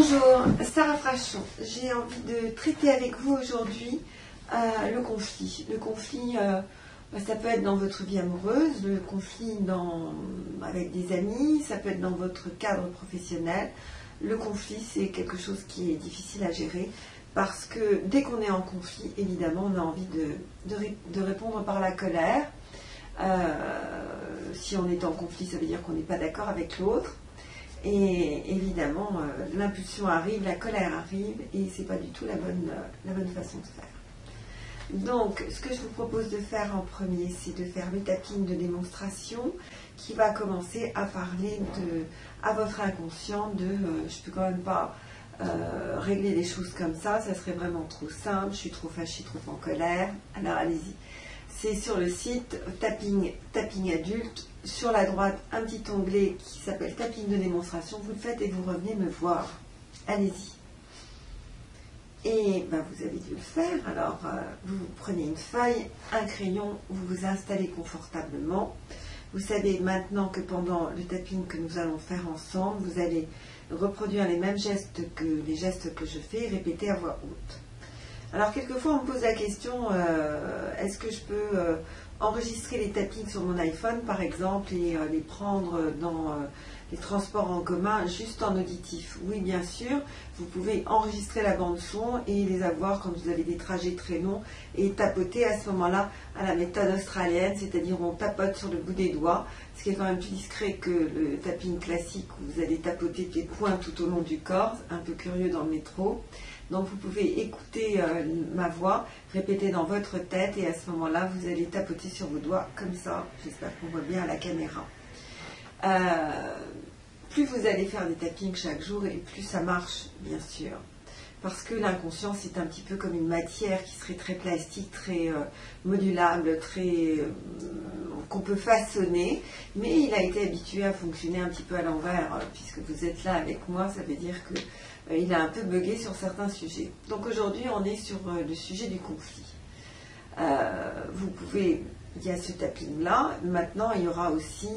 Bonjour, Sarah Frachon. J'ai envie de traiter avec vous aujourd'hui le conflit. Le conflit, ça peut être dans votre vie amoureuse, le conflit avec des amis, ça peut être dans votre cadre professionnel. Le conflit, c'est quelque chose qui est difficile à gérer parce que dès qu'on est en conflit, évidemment, on a envie de répondre par la colère. Si on est en conflit, ça veut dire qu'on n'est pas d'accord avec l'autre. Et évidemment, l'impulsion arrive, la colère arrive, et c'est pas du tout la bonne façon de faire. Donc, ce que je vous propose de faire en premier, c'est de faire le tapping de démonstration qui va commencer à parler à votre inconscient je peux quand même pas régler les choses comme ça serait vraiment trop simple, je suis trop fâchée, trop en colère, alors allez-y. C'est sur le site tapping adulte. Sur la droite, un petit onglet qui s'appelle tapping de démonstration. Vous le faites et vous revenez me voir. Allez-y. Et vous avez dû le faire. Alors, vous prenez une feuille, un crayon, vous vous installez confortablement. Vous savez maintenant que pendant le tapping que nous allons faire ensemble, vous allez reproduire les mêmes gestes que les gestes que je fais et répéter à voix haute. Alors, quelquefois, on me pose la question, est-ce que je peux enregistrer les tappings sur mon iPhone, par exemple, et les prendre dans les transports en commun, juste en auditif? Oui, bien sûr, vous pouvez enregistrer la bande-son et les avoir quand vous avez des trajets très longs et tapoter à ce moment-là à la méthode australienne, c'est-à-dire on tapote sur le bout des doigts, ce qui est quand même plus discret que le tapping classique où vous allez tapoter des points tout au long du corps, un peu curieux dans le métro. Donc vous pouvez écouter ma voix, répéter dans votre tête et à ce moment-là, vous allez tapoter sur vos doigts comme ça. J'espère qu'on voit bien à la caméra. Plus vous allez faire des tappings chaque jour et plus ça marche, bien sûr. Parce que l'inconscient, c'est un petit peu comme une matière qui serait très plastique, très modulable, qu'on peut façonner. Mais il a été habitué à fonctionner un petit peu à l'envers. Puisque vous êtes là avec moi, ça veut dire que il a un peu bugué sur certains sujets. Donc aujourd'hui, on est sur le sujet du conflit. Il y a ce tapping-là. Maintenant, il y aura aussi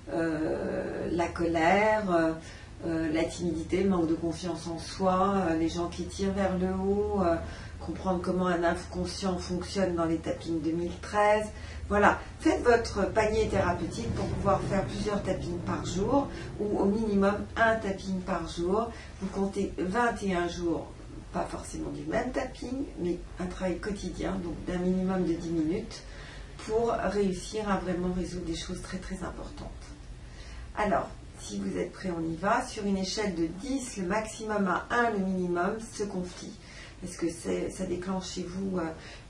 la colère, la timidité, le manque de confiance en soi, les gens qui tirent vers le haut, comprendre comment un inconscient fonctionne dans les tappings 2013. Voilà, faites votre panier thérapeutique pour pouvoir faire plusieurs tappings par jour ou au minimum un tapping par jour. Vous comptez 21 jours, pas forcément du même tapping, mais un travail quotidien, donc d'un minimum de 10 minutes pour réussir à vraiment résoudre des choses très très importantes. Alors, si vous êtes prêts, on y va. Sur une échelle de 10, le maximum à 1, le minimum, ce conflit. Est-ce que ça déclenche chez vous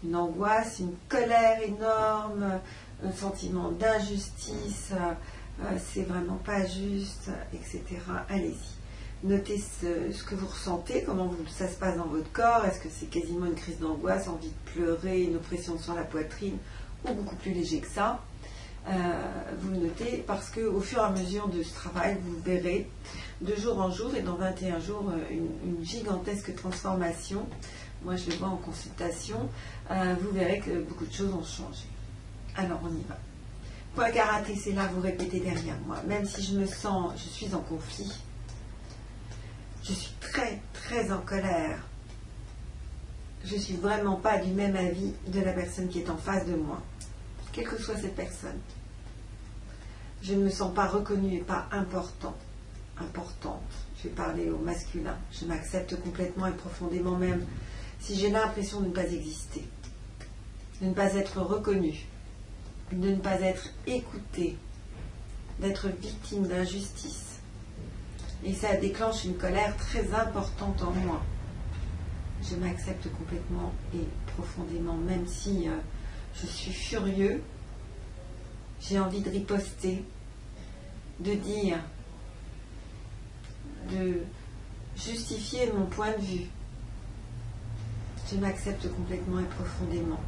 une angoisse, une colère énorme, un sentiment d'injustice, c'est vraiment pas juste, etc. Allez-y. Notez ce que vous ressentez, comment ça se passe dans votre corps. Est-ce que c'est quasiment une crise d'angoisse, envie de pleurer, une oppression sur la poitrine, ou beaucoup plus léger que ça? Vous le notez parce qu'au fur et à mesure de ce travail, vous verrez de jour en jour et dans 21 jours une gigantesque transformation. Moi, je le vois en consultation. Vous verrez que beaucoup de choses ont changé. Alors, on y va. Point karaté, c'est là, vous répétez derrière moi. Même si je suis en conflit, je suis très, très en colère. Je ne suis vraiment pas du même avis de la personne qui est en face de moi. Quelle que soit cette personne. Je ne me sens pas reconnue et pas importante. Je vais parler au masculin. Je m'accepte complètement et profondément même si j'ai l'impression de ne pas exister. De ne pas être reconnue. De ne pas être écoutée. D'être victime d'injustice. Et ça déclenche une colère très importante en moi. Je m'accepte complètement et profondément même si je suis furieux, j'ai envie de riposter, de dire, de justifier mon point de vue. Je m'accepte complètement et profondément.